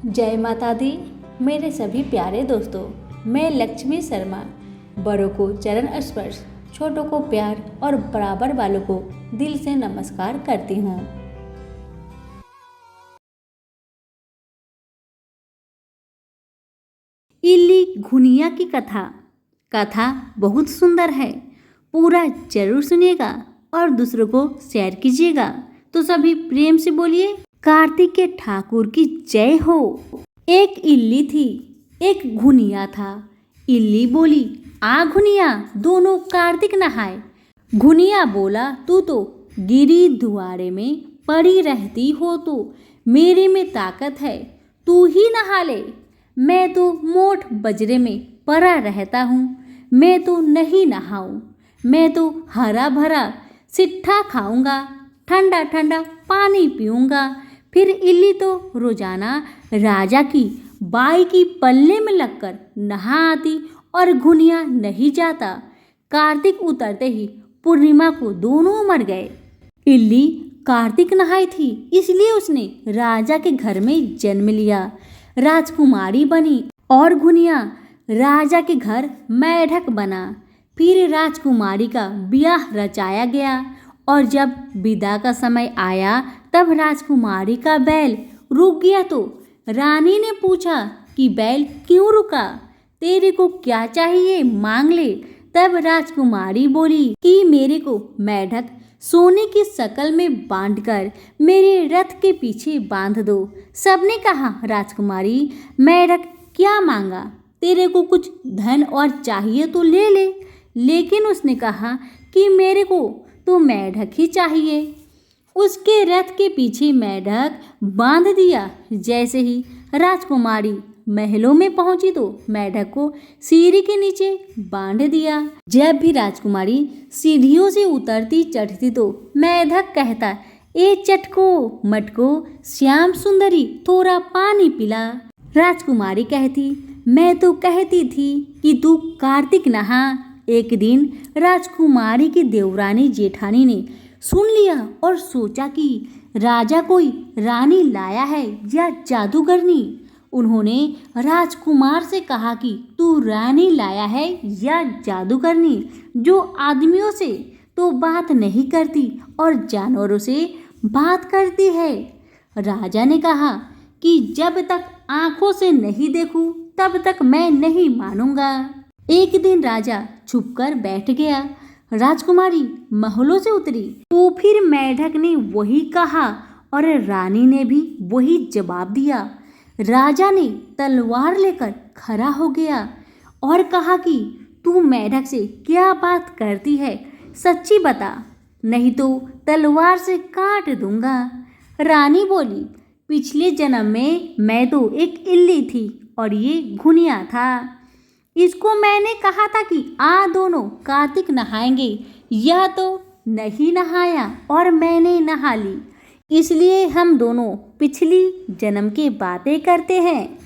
जय माता दी। मेरे सभी प्यारे दोस्तों, मैं लक्ष्मी शर्मा बड़ों को चरण स्पर्श, छोटों को प्यार और बराबर वालों को दिल से नमस्कार करती हूँ। इल्ली घुनिया की कथा बहुत सुंदर है। पूरा जरूर सुनिएगा और दूसरों को शेयर कीजिएगा। तो सभी प्रेम से बोलिए, कार्तिक के ठाकुर की जय हो। एक इल्ली थी, एक घुनिया था। इल्ली बोली, आ घुनिया, दोनों कार्तिक नहाए। घुनिया बोला, तू तो गिरी दुआरे में पड़ी रहती हो, तो मेरे में ताकत है, तू ही नहा ले। मैं तो मोट बजरे में पड़ा रहता हूँ, मैं तो नहीं नहाऊं। मैं तो हरा भरा सिट्ठा खाऊंगा, ठंडा ठंडा पानी पीऊंगा। फिर इल्ली तो रोजाना राजा की बाई की पल्ले में लगकर नहा आती और घुनिया नहीं जाता। कार्तिक उतरते ही पूर्णिमा को दोनों मर गए। इल्ली कार्तिक नहाई थी, इसलिए उसने राजा के घर में जन्म लिया, राजकुमारी बनी। और घुनिया राजा के घर मेढक बना। फिर राजकुमारी का ब्याह रचाया गया और जब विदा का समय आया तब राजकुमारी का बैल रुक गया। तो रानी ने पूछा कि बैल क्यों रुका, तेरे को क्या चाहिए मांग ले। तब राजकुमारी बोली कि मेरे को मेढक सोने की शकल में बांधकर मेरे रथ के पीछे बांध दो। सबने कहा, राजकुमारी मेढक क्या मांगा, तेरे को कुछ धन और चाहिए तो ले ले। लेकिन उसने कहा कि मेरे को तो मेढक ही चाहिए। उसके रथ के पीछे मेढक बांध दिया। जैसे ही राजकुमारी महलों में पहुंची तो मेढक को सीढ़ी के नीचे बांध दिया। जब भी राजकुमारी सीढ़ियों से उतरती चढ़ती तो मेढक कहता, ए चटको मटको श्याम सुंदरी, थोड़ा पानी पिला। राजकुमारी कहती, मैं तो कहती थी कि तू कार्तिक नहा। एक दिन राजकुमारी की देवरानी जेठानी ने सुन लिया और सोचा कि राजा कोई रानी लाया है या जादूगरनी। उन्होंने राजकुमार से कहा कि तू रानी लाया है या जादूगरनी, जो आदमियों से तो बात नहीं करती और जानवरों से बात करती है। राजा ने कहा कि जब तक आंखों से नहीं देखूं तब तक मैं नहीं मानूंगा। एक दिन राजा छुपकर बैठ गया। राजकुमारी महलों से उतरी तो फिर मेढक ने वही कहा और रानी ने भी वही जवाब दिया। राजा ने तलवार लेकर खड़ा हो गया और कहा कि तू मेढक से क्या बात करती है, सच्ची बता, नहीं तो तलवार से काट दूंगा। रानी बोली, पिछले जन्म में मैं तो एक इल्ली थी और ये घुनिया था। इसको मैंने कहा था कि आ दोनों कार्तिक नहाएंगे, यह तो नहीं नहाया और मैंने नहा ली, इसलिए हम दोनों पिछली जन्म की बातें करते हैं।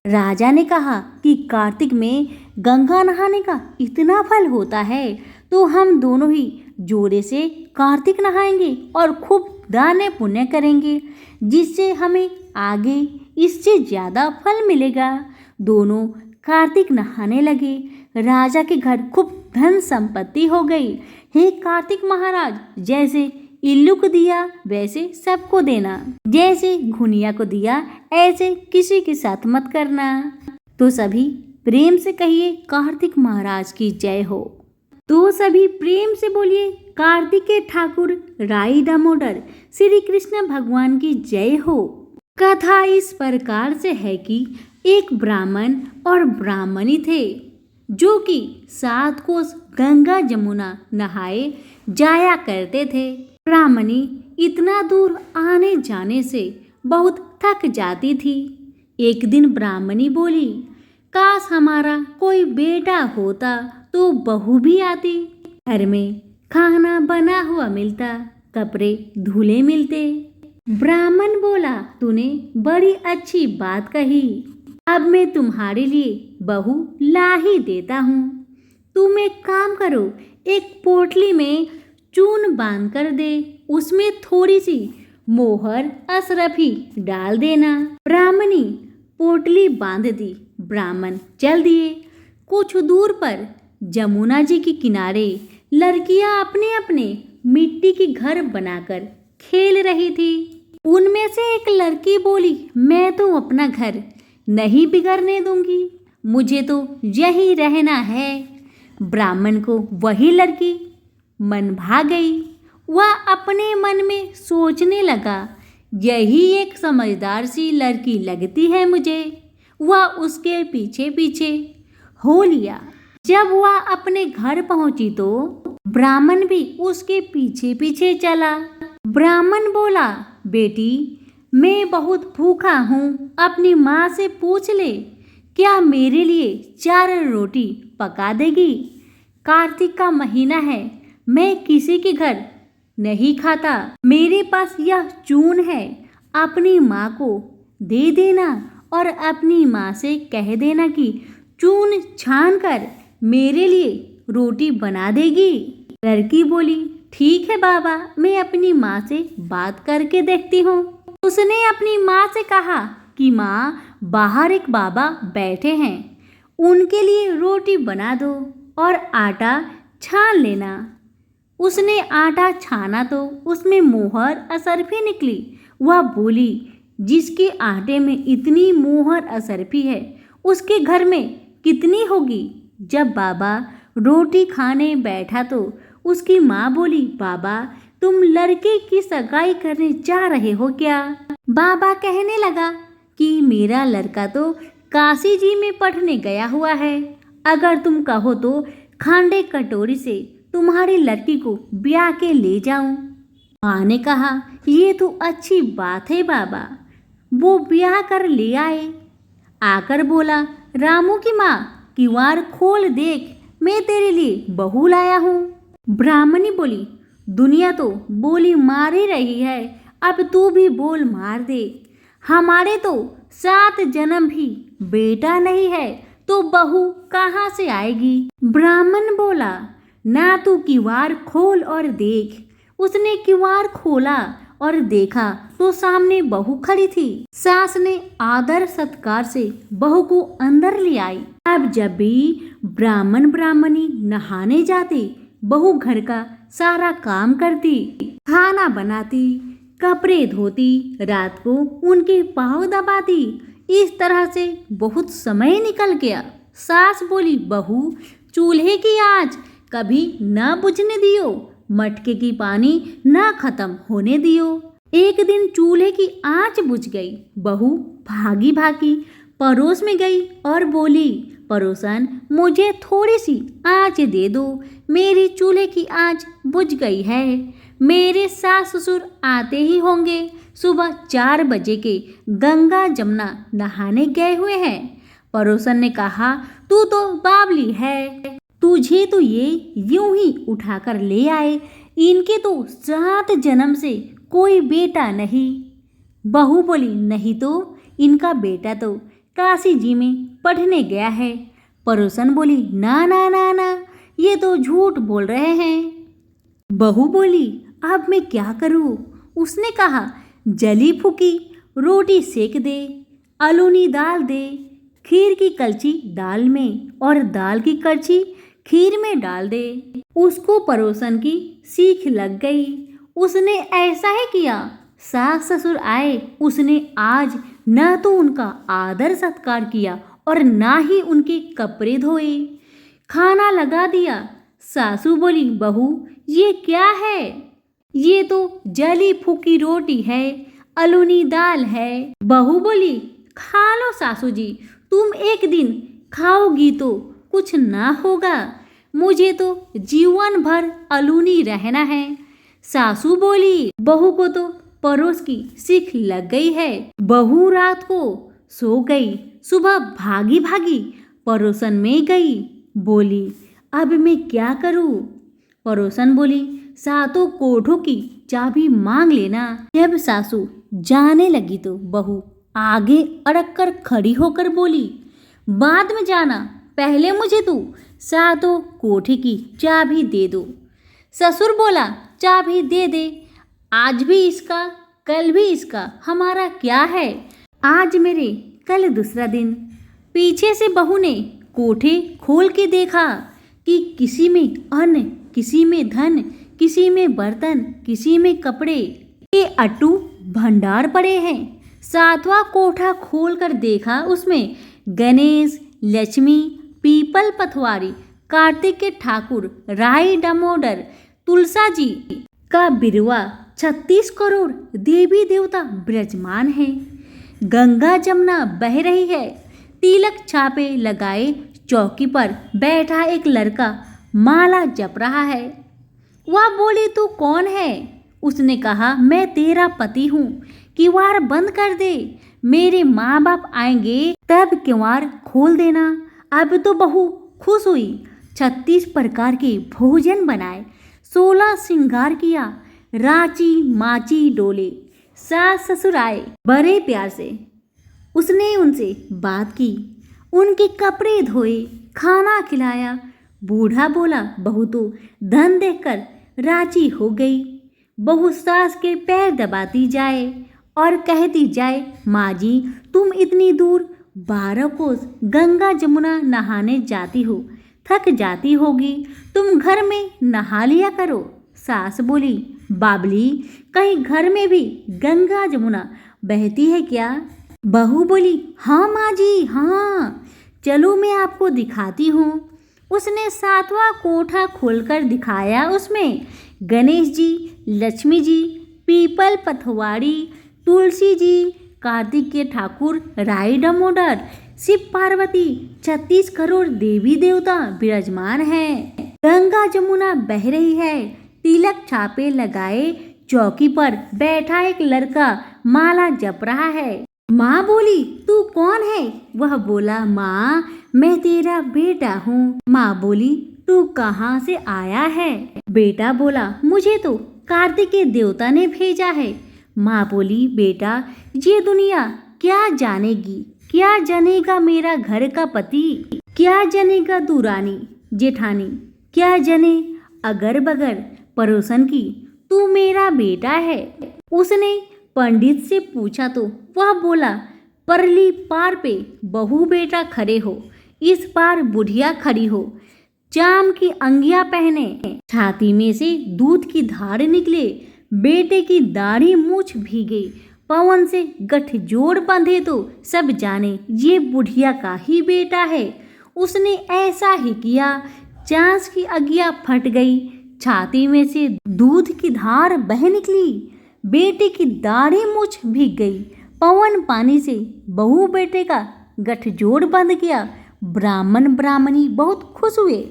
राजा ने कहा कि कार्तिक में गंगा नहाने का इतना फल होता है तो हम दोनों ही जोड़े से कार्तिक नहाएंगे और खूब दान पुण्य करेंगे, जिससे हमें आगे इससे ज़्यादा फल मिलेगा। दोनों कार्तिक नहाने लगे। राजा के घर खूब धन संपत्ति हो गई। हे कार्तिक महाराज, जैसे इल्लू को दिया वैसे सबको देना, जैसे घुनिया को दिया ऐसे किसी के साथ मत करना। तो सभी प्रेम से कहिए, कार्तिक महाराज की जय हो। तो सभी प्रेम से बोलिए, कार्तिक के ठाकुर राई दामोदर श्री कृष्ण भगवान की जय हो। कथा इस प्रकार से है कि एक ब्राह्मण और ब्राह्मणी थे जो कि 7 कोस गंगा जमुना नहाए जाया करते थे। ब्राह्मणी इतना दूर आने जाने से बहुत थक जाती थी। एक दिन ब्राह्मणी बोली, काश हमारा कोई बेटा होता तो बहू भी आती, घर में खाना बना हुआ मिलता, कपड़े धुले मिलते। ब्राह्मण बोला, तूने बड़ी अच्छी बात कही, अब मैं तुम्हारे लिए बहू ला ही देता हूँ। तुम एक काम करो, एक पोटली में चून बांध कर दे, उसमें थोड़ी सी मोहर अशरफी डाल देना। ब्राह्मणी पोटली बांध दी। ब्राह्मण चल दिए। कुछ दूर पर जमुना जी के किनारे लड़कियां अपने अपने मिट्टी के घर बनाकर खेल रही थी। उनमें से एक लड़की बोली, मैं तो अपना घर नहीं बिगड़ने दूंगी, मुझे तो यहीं रहना है। ब्राह्मण को वही लड़की मन भा गई। वह अपने मन में सोचने लगा, यही एक समझदार सी लड़की लगती है मुझे। वह उसके पीछे पीछे हो लिया। जब वह अपने घर पहुंची तो ब्राह्मण भी उसके पीछे पीछे चला। ब्राह्मण बोला, बेटी मैं बहुत भूखा हूँ, अपनी माँ से पूछ ले, क्या मेरे लिए 4 रोटी पका देगी? कार्तिक का महीना है, मैं किसी के घर नहीं खाता, मेरे पास यह चून है, अपनी माँ को दे देना और अपनी माँ से कह देना कि चून छान कर मेरे लिए रोटी बना देगी। लड़की बोली, ठीक है बाबा, मैं अपनी माँ से बात करके देखती हूँ। उसने अपनी माँ से कहा कि माँ, बाहर एक बाबा बैठे हैं, उनके लिए रोटी बना दो और आटा छान लेना। उसने आटा छाना तो उसमें मोहर असरफी निकली। वह बोली, जिसके आटे में इतनी मोहर असरफी है उसके घर में कितनी होगी? जब बाबा रोटी खाने बैठा तो उसकी माँ बोली, बाबा तुम लड़के की सगाई करने जा रहे हो क्या? बाबा कहने लगा कि मेरा लड़का तो काशी जी में पढ़ने गया हुआ है, अगर तुम कहो तो खांडे कटोरी से तुम्हारी लड़की को ब्याह के ले जाऊं। माँ ने कहा, ये तो अच्छी बात है बाबा। वो ब्याह कर ले आए। आकर बोला, रामू की माँ, किवाड़ खोल देख, मैं तेरे लिए बहू लाया हूँ। ब्राह्मणी बोली, दुनिया तो बोली मार ही रही है, अब तू भी बोल मार दे। हमारे तो 7 जन्म भी बेटा नहीं है तो बहू कहाँ से आएगी? ब्राह्मण बोला, ना तू किवाड़ खोल और देख। उसने किवाड़ खोला और देखा तो सामने बहू खड़ी थी। सास ने आदर सत्कार से बहू को अंदर ले आई। अब जब भी ब्राह्मण ब्राह्मणी नहाने जाते, बहू घर का सारा काम करती, खाना बनाती, कपड़े धोती, रात को उनके पाँव दबाती। इस तरह से बहुत समय निकल गया। सास बोली, बहू चूल्हे की आँच कभी न बुझने दियो, मटके की पानी न खत्म होने दियो। एक दिन चूल्हे की आँच बुझ गई। बहू भागी भागी पड़ोस में गई और बोली, पड़ोसन मुझे थोड़ी सी आँच दे दो, मेरी चूल्हे की आँच बुझ गई है। मेरे सास ससुर आते ही होंगे, सुबह 4 बजे के गंगा जमुना नहाने गए हुए हैं। पड़ोसन ने कहा, तू तो बावली है, तुझे तो ये यूं ही उठाकर ले आए, इनके तो 7 जन्म से कोई बेटा नहीं। बहू बोली, नहीं तो इनका बेटा तो काशी जी में पढ़ने गया है। पड़ोसन बोली, ना ना ना ना, ये तो झूठ बोल रहे हैं। बहू बोली, अब मैं क्या करूं? उसने कहा, जली फूकी रोटी सेक दे, अलूनी दाल दे, खीर की कलछी दाल में और दाल की कलछी खीर में डाल दे। उसको पड़ोसन की सीख लग गई। उसने ऐसा ही किया। सास ससुर आए, उसने आज न तो उनका आदर सत्कार किया और ना ही उनके कपड़े धोए। खाना लगा दिया। सासू बोली, बहू ये क्या है? ये तो जली फूकी रोटी है, अलूनी दाल है। बहू बोली, खा लो सासू जी, तुम एक दिन खाओगी तो कुछ ना होगा, मुझे तो जीवन भर अलूनी रहना है। सासू बोली, बहू को तो पड़ोस की सीख लग गई है। बहू रात को सो गई, सुबह भागी भागी पड़ोसन में गई। बोली, अब मैं क्या करूं? पड़ोसन बोली, 7 कोठों की चाबी मांग लेना। जब सासू जाने लगी तो बहू आगे अड़क कर खड़ी होकर बोली, बाद में जाना, पहले मुझे तू 7 कोठे की चाबी दे दो। ससुर बोला, चाबी दे दे, आज भी इसका कल भी इसका, हमारा क्या है? आज मेरे कल दूसरा दिन पीछे से बहू ने कोठे खोल के देखा कि किसी में अन्न, किसी में धन, किसी में बर्तन, किसी में कपड़े के अटू भंडार पड़े हैं। सातवां कोठा खोल कर देखा, उसमें गणेश, लक्ष्मी, पीपल पथवारी, कार्तिक के ठाकुर, राई दामोदर, तुलसा जी का बिरवा, 36 करोड़ देवी देवता विराजमान है। गंगा जमुना बह रही है। तिलक छापे लगाए चौकी पर बैठा एक लड़का माला जप रहा है। वह बोली, तू कौन है? उसने कहा, मैं तेरा पति हूँ, किवाड़ बंद कर दे, मेरे माँ बाप आएंगे तब किवाड़ खोल देना। अब तो बहू खुश हुई। 36 प्रकार के भोजन बनाए, 16 श्रृंगार किया, रांची माची डोले। सास ससुर आए बड़े प्यार से। उसने उनसे बात की, उनके कपड़े धोए, खाना खिलाया। बूढ़ा बोला, बहू तो धन देखकर राजी हो गई। बहू सास के पैर दबाती जाए और कहती जाए, माँ जी तुम इतनी दूर 12 कोस गंगा जमुना नहाने जाती हो, थक जाती होगी, तुम घर में नहा लिया करो। सास बोली, बाबली कहीं घर में भी गंगा जमुना बहती है क्या? बहू बोली, हाँ माँ जी हाँ, चलो मैं आपको दिखाती हूँ। उसने 7वां कोठा खोलकर दिखाया। उसमें गणेश जी, लक्ष्मी जी, पीपल पथवारी, तुलसी जी, कार्तिक के ठाकुर, राई दामोदर, शिव पार्वती, 36 करोड़ देवी देवता विराजमान हैं। गंगा जमुना बह रही है। तिलक छापे लगाए चौकी पर बैठा एक लड़का माला जप रहा है। माँ बोली, तू कौन है? वह बोला, माँ मैं तेरा बेटा हूँ। माँ बोली, तू कहाँ से आया है? बेटा बोला, मुझे तो कार्तिक के देवता ने भेजा है। माँ बोली, बेटा ये दुनिया क्या जानेगी, क्या जानेगा मेरा घर का पति, क्या जानेगा दूरानी जेठानी, क्या जाने अगर बगर पड़ोसन की, तू मेरा बेटा है। उसने पंडित से पूछा तो वह बोला, परली पार पे बहू बेटा खड़े हो, इस पार बुढ़िया खड़ी हो, चाम की अंगिया पहने, छाती में से दूध की धार निकले, बेटे की दाढ़ी मूछ भीगे, पवन से गठजोड़ बंधे तो सब जाने ये बुढ़िया का ही बेटा है। उसने ऐसा ही किया, चांस की अगिया फट गई, छाती में से दूध की धार बह निकली, बेटे की दाढ़ी मूछ भीग गई, पवन पानी से बहू बेटे का गठजोड़ बंध गया। ब्राह्मण ब्राह्मणी बहुत खुश हुए।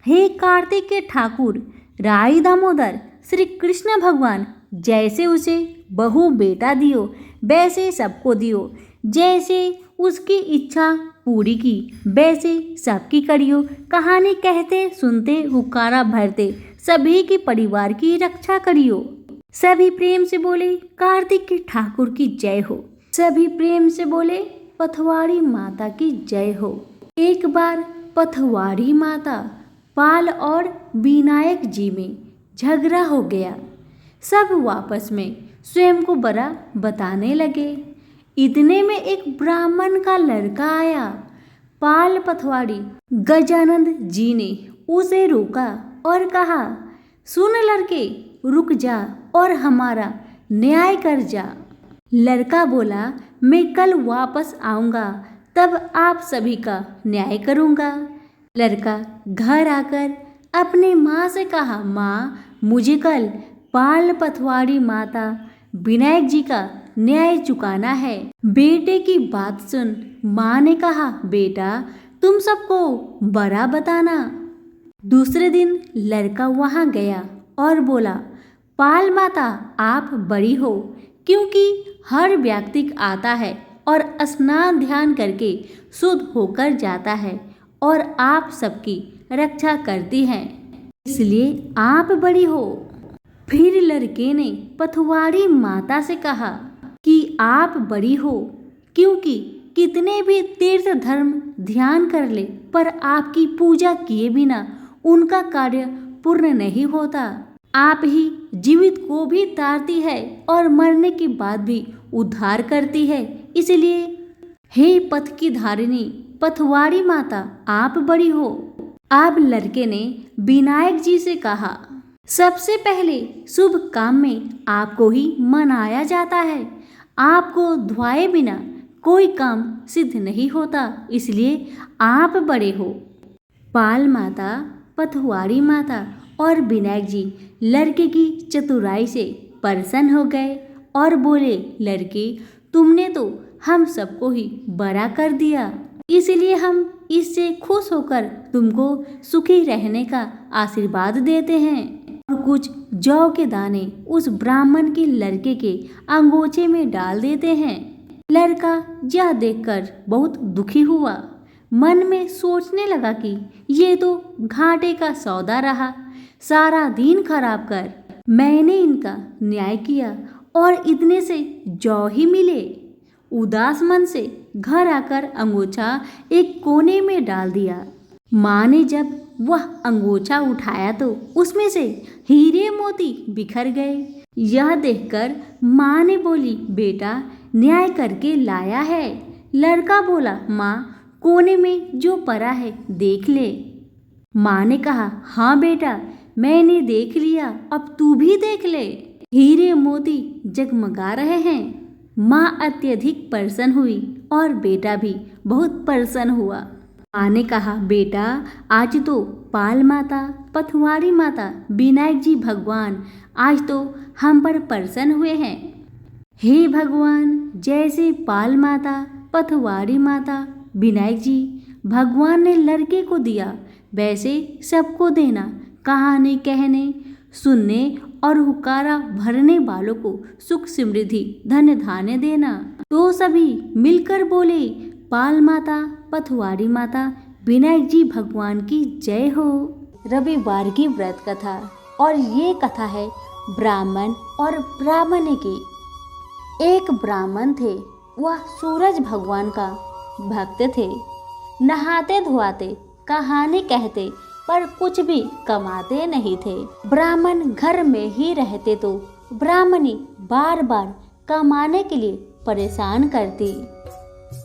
हे कार्तिक के ठाकुर, राई दामोदर, श्री कृष्ण भगवान, जैसे उसे बहू बेटा दियो वैसे सबको दियो, जैसे उसकी इच्छा पूरी की वैसे सबकी करियो। कहानी कहते सुनते हुक्कारा भरते सभी के परिवार की रक्षा करियो। सभी प्रेम से बोले, कार्तिक के ठाकुर की जय हो। सभी प्रेम से बोले, पथवारी माता की जय हो। एक बार पथवारी माता पाल और विनायक जी में झगड़ा हो गया। सब आपस में स्वयं को बड़ा बताने लगे। इतने में एक ब्राह्मण का लड़का आया। पाल पथवारी गजानंद जी ने उसे रोका और कहा, सुन लड़के, रुक जा और हमारा न्याय कर जा। लड़का बोला, मैं कल वापस आऊँगा, तब आप सभी का न्याय करूँगा। लड़का घर आकर अपने माँ से कहा, माँ मुझे कल पाल पथवारी माता विनायक जी का न्याय चुकाना है। बेटे की बात सुन माँ ने कहा, बेटा तुम सबको बड़ा बताना। दूसरे दिन लड़का वहाँ गया और बोला, पाल माता आप बड़ी हो, क्योंकि हर व्यक्ति आता है और स्नान ध्यान करके शुद्ध होकर जाता है और आप सबकी रक्षा करती हैं, इसलिए आप बड़ी हो। फिर लड़के ने पथवारी माता से कहा कि आप बड़ी हो, क्योंकि कितने भी तीर्थ धर्म ध्यान कर ले पर आपकी पूजा किए बिना उनका कार्य पूर्ण नहीं होता। आप ही जीवित को भी तारती है और मरने के बाद भी उद्धार करती है, इसलिए हे पथ की धारिणी पथवारी माता, आप बड़ी हो। अब लड़के ने विनायक जी से कहा, सबसे पहले शुभ काम में आपको ही मनाया जाता है। आपको धुआए बिना कोई काम सिद्ध नहीं होता, इसलिए आप बड़े हो। पाल माता, पथवारी माता और विनायक जी लड़के की चतुराई से प्रसन्न हो गए और बोले, लड़के तुमने तो हम सबको ही बड़ा कर दिया, इसलिए हम इससे खुश होकर तुमको सुखी रहने का आशीर्वाद देते हैं। और कुछ जौ के दाने उस ब्राह्मण के लड़के के अंगोछे में डाल देते हैं। लड़का यह देखकर बहुत दुखी हुआ। मन में सोचने लगा कि ये तो घाटे का सौदा रहा। सारा दिन खराब कर मैंने इनका न्याय किया और इतने से जौ ही मिले। उदास मन से घर आकर अंगोछा एक कोने में डाल दिया। माँ ने जब वह अंगोछा उठाया तो उसमें से हीरे मोती बिखर गए। यह देखकर माँ ने बोली, बेटा न्याय करके लाया है। लड़का बोला, माँ कोने में जो पड़ा है देख ले। माँ ने कहा, हाँ बेटा मैंने देख लिया, अब तू भी देख ले। हीरे मोती जगमगा रहे हैं। माँ अत्यधिक प्रसन्न हुई और बेटा भी बहुत प्रसन्न हुआ। माँ ने कहा, बेटा आज तो पाल माता, पथवारी माता, विनायक जी भगवान आज तो हम पर प्रसन्न हुए हैं। हे भगवान, जैसे पाल माता, पथवारी माता, विनायक जी भगवान ने लड़के को दिया, वैसे सबको देना। कहानी कहने, सुनने और हुक्कारा भरने वालों को सुख समृद्धि धन धान्य देना। तो सभी मिलकर बोले, पाल माता, पथवारी माता, विनायक जी भगवान की जय हो। रविवार की व्रत कथा, और ये कथा है ब्राह्मण और ब्राह्मणी की। एक ब्राह्मण थे, वह सूरज भगवान का भक्त थे। नहाते धोआते, कहानी कहते, पर कुछ भी कमाते नहीं थे। ब्राह्मण घर में ही रहते तो ब्राह्मणी बार बार कमाने के लिए परेशान करती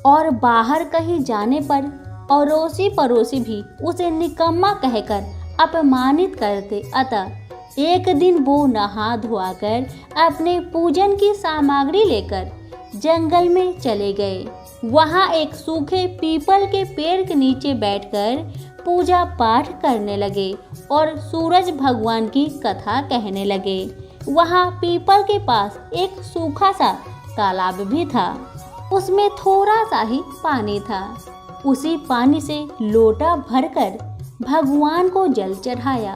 और बाहर कहीं जाने पर अड़ोसी पड़ोसी भी उसे निकम्मा कहकर अपमानित करते। अतः एक दिन वो नहा धोआकर अपने पूजन की सामग्री लेकर जंगल में चले गए। वहाँ एक सूखे पीपल के पेड़ के नीचे बैठकर पूजा पाठ करने लगे और सूरज भगवान की कथा कहने लगे। वहाँ पीपल के पास एक सूखा सा तालाब भी था। उसमें थोड़ा सा ही पानी था। उसी पानी से लोटा भरकर भगवान को जल चढ़ाया।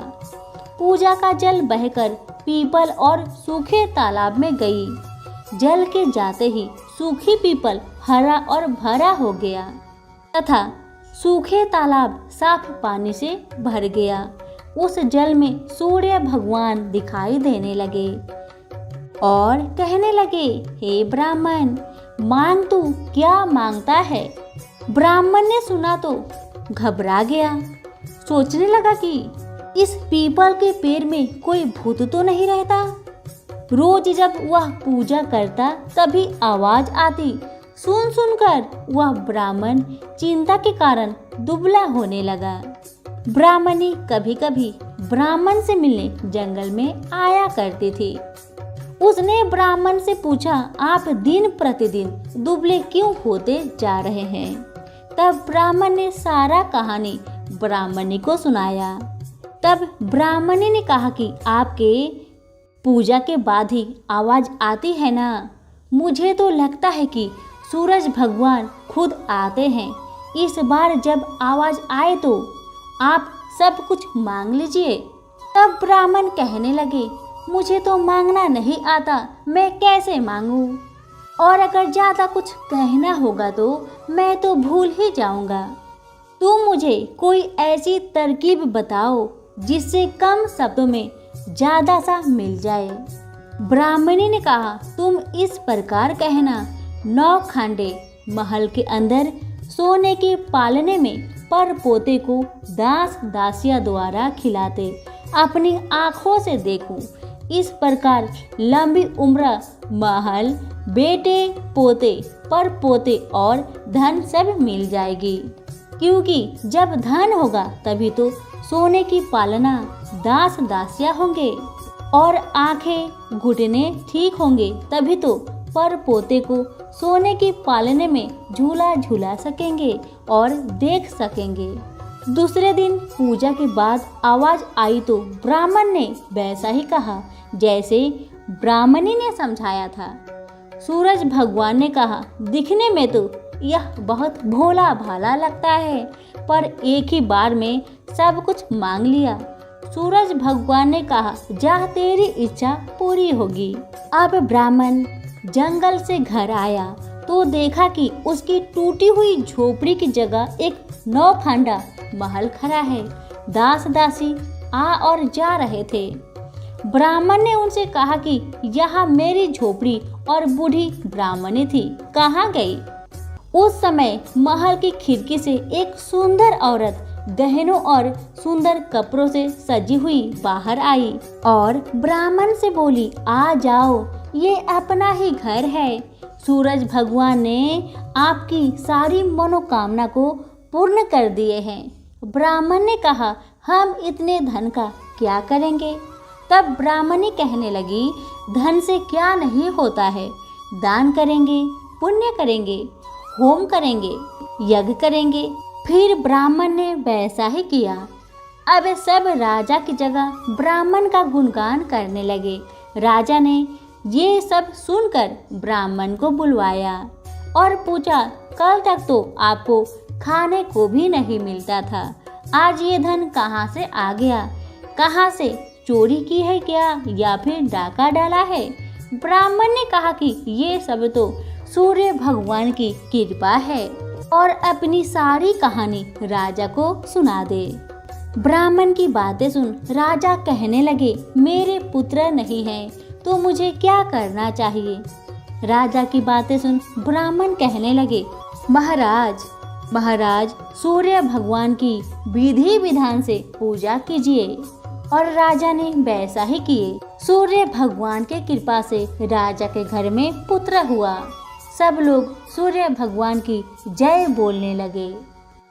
पूजा का जल बहकर पीपल और सूखे तालाब में गई। जल के जाते ही सूखी पीपल हरा और भरा हो गया तथा सूखे तालाब साफ पानी से भर गया। उस जल में सूर्य भगवान दिखाई देने लगे और कहने लगे, हे ब्राह्मण, मांग तू क्या मांगता है। ब्राह्मण ने सुना तो घबरा गया। सोचने लगा कि इस पीपल के पेड़ में कोई भूत तो नहीं रहता। रोज जब वह पूजा करता तभी आवाज आती। सुन सुनकर वह ब्राह्मण चिंता के कारण दुबला होने लगा। ब्राह्मणी कभी कभी ब्राह्मण से मिलने जंगल में आया करती थी। उसने ब्राह्मण से पूछा, आप दिन प्रतिदिन दुबले क्यों होते जा रहे हैं। तब ब्राह्मण ने सारा कहानी ब्राह्मणी को सुनाया। तब ब्राह्मणी ने कहा कि आपके पूजा के बाद ही आवाज आती है ना। मुझे तो लगता है कि सूरज भगवान खुद आते हैं। इस बार जब आवाज आए तो आप सब कुछ मांग लीजिए। तब ब्राह्मण कहने लगे, मुझे तो मांगना नहीं आता, मैं कैसे मांगूं? और अगर ज़्यादा कुछ कहना होगा तो मैं तो भूल ही जाऊंगा। तुम मुझे कोई ऐसी तरकीब बताओ जिससे कम शब्दों में ज़्यादा सा मिल जाए। ब्राह्मणी ने कहा, तुम इस प्रकार कहना, 9 खांडे महल के अंदर सोने के पालने में पर पोते को दास दासिया द्वारा खिलाते अपनी आँखों से देखूं। इस प्रकार लंबी उम्र महल, बेटे, पोते, पर पोते और धन सब मिल जाएगी, क्योंकि जब धन होगा तभी तो सोने की पालना दास दासियां होंगे और आंखें घुटने ठीक होंगे, तभी तो पर पोते को सोने की पालने में झूला झूला सकेंगे और देख सकेंगे। दूसरे दिन पूजा के बाद आवाज आई तो ब्राह्मण ने वैसा ही कहा जैसे ब्राह्मणी ने समझाया था। सूरज भगवान ने कहा, दिखने में तो यह बहुत भोला भाला लगता है, पर एक ही बार में सब कुछ मांग लिया। सूरज भगवान ने कहा, जा तेरी इच्छा पूरी होगी। अब ब्राह्मण जंगल से घर आया तो देखा कि उसकी टूटी हुई झोपड़ी की जगह एक नौखंडा महल खड़ा है। दास दासी आ और जा रहे थे। ब्राह्मण ने उनसे कहा कि यहाँ मेरी झोपड़ी और बूढ़ी ब्राह्मणी थी, कहाँ गई? उस समय महल की खिड़की से एक सुंदर औरत गहनों और सुंदर कपड़ों से सजी हुई बाहर आई और ब्राह्मण से बोली, आ जाओ, ये अपना ही घर है। सूरज भगवान ने आपकी सारी मनोकामना को पूर्ण कर दिए हैं। ब्राह्मण ने कहा, हम इतने धन का क्या करेंगे? तब ब्राह्मणी कहने लगी, धन से क्या नहीं होता है, दान करेंगे, पुण्य करेंगे, होम करेंगे, यज्ञ करेंगे। फिर ब्राह्मण ने वैसा ही किया। अब सब राजा की जगह ब्राह्मण का गुणगान करने लगे। राजा ने ये सब सुनकर ब्राह्मण को बुलवाया और पूछा, कल तक तो आपको खाने को भी नहीं मिलता था, आज ये धन कहाँ से आ गया? कहाँ से चोरी की है क्या, या फिर डाका डाला है? ब्राह्मण ने कहा कि ये सब तो सूर्य भगवान की कृपा है, और अपनी सारी कहानी राजा को सुना दे। ब्राह्मण की बातें सुन राजा कहने लगे, मेरे पुत्र नहीं हैं तो मुझे क्या करना चाहिए? राजा की बातें सुन ब्राह्मण कहने लगे, महाराज सूर्य भगवान की विधि विधान से पूजा कीजिए। और राजा ने वैसा ही किए। सूर्य भगवान के कृपा से राजा के घर में पुत्र हुआ। सब लोग सूर्य भगवान की जय बोलने लगे।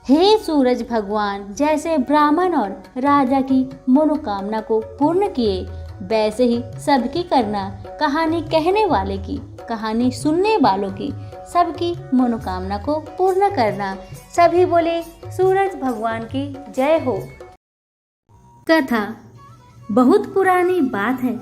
हे सूरज भगवान, जैसे ब्राह्मण और राजा की मनोकामना को पूर्ण किए, वैसे ही सबकी करना। कहानी कहने वाले की, कहानी सुनने वालों की, सबकी मनोकामना को पूर्ण करना। सभी बोले सूरज भगवान की जय हो। कथा बहुत पुरानी बात है।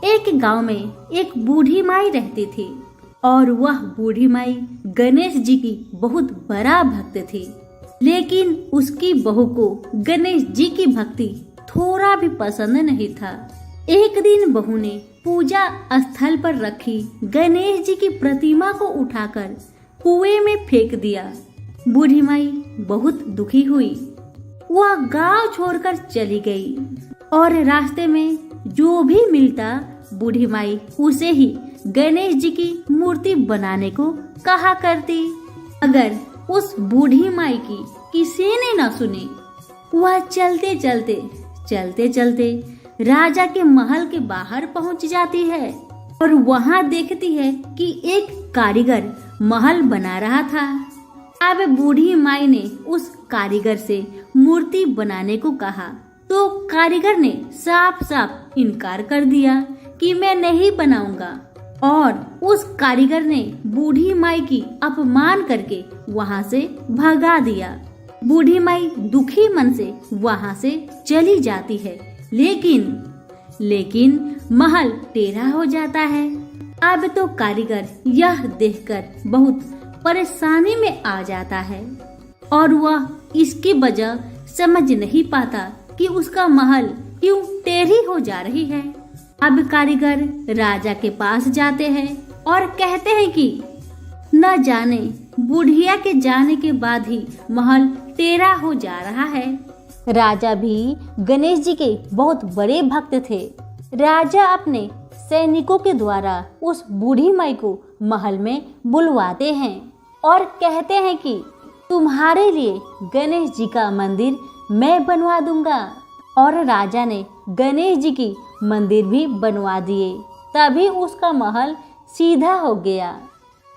एक गांव में एक बूढ़ी माई रहती थी और वह बूढ़ी माई गणेश जी की बहुत बड़ा भक्त थी। लेकिन उसकी बहू को गणेश जी की भक्ति थोड़ा भी पसंद नहीं था। एक दिन बहू ने पूजा स्थल पर रखी गणेश जी की प्रतिमा को उठाकर कुएं में फेंक दिया। बूढ़ी माई बहुत दुखी हुई। वह गांव छोड़कर चली गई और रास्ते में जो भी मिलता बूढ़ी माई उसे ही गणेश जी की मूर्ति बनाने को कहा करती। अगर उस बूढ़ी माई की किसी ने न सुनी, वह चलते चलते राजा के महल के बाहर पहुंच जाती है और वहां देखती है कि एक कारीगर महल बना रहा था। अब बूढ़ी माई ने उस कारीगर से मूर्ति बनाने को कहा तो कारीगर ने साफ साफ इनकार कर दिया कि मैं नहीं बनाऊंगा, और उस कारीगर ने बूढ़ी माई की अपमान करके वहां से भगा दिया। बूढ़ी माई दुखी मन से वहां से चली जाती है, लेकिन महल टेढ़ा हो जाता है। अब तो कारीगर यह देखकर बहुत परेशानी में आ जाता है और वह इसकी वजह समझ नहीं पाता कि उसका महल क्यों टेढ़ी हो जा रही है। अब कारीगर राजा के पास जाते हैं और कहते हैं कि न जाने बुढ़िया के जाने के बाद ही महल टेढ़ा हो जा रहा है। राजा भी गणेश जी के बहुत बड़े भक्त थे। राजा अपने सैनिकों के द्वारा उस बूढ़ी माई को महल में बुलवाते हैं और कहते हैं कि तुम्हारे लिए गणेश जी का मंदिर मैं बनवा दूंगा। और राजा ने गणेश जी की मंदिर भी बनवा दिए। तभी उसका महल सीधा हो गया।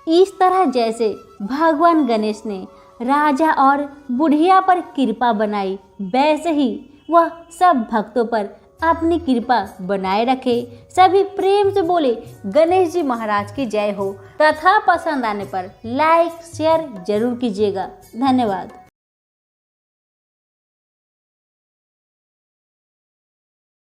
इस तरह जैसे भगवान गणेश ने राजा और बुढ़िया पर कृपा बनाई, वैसे ही वह सब भक्तों पर अपनी कृपा बनाए रखे। सभी प्रेम से बोले गणेश जी महाराज की जय हो। कथा पसंद आने पर लाइक शेयर जरूर कीजिएगा। धन्यवाद।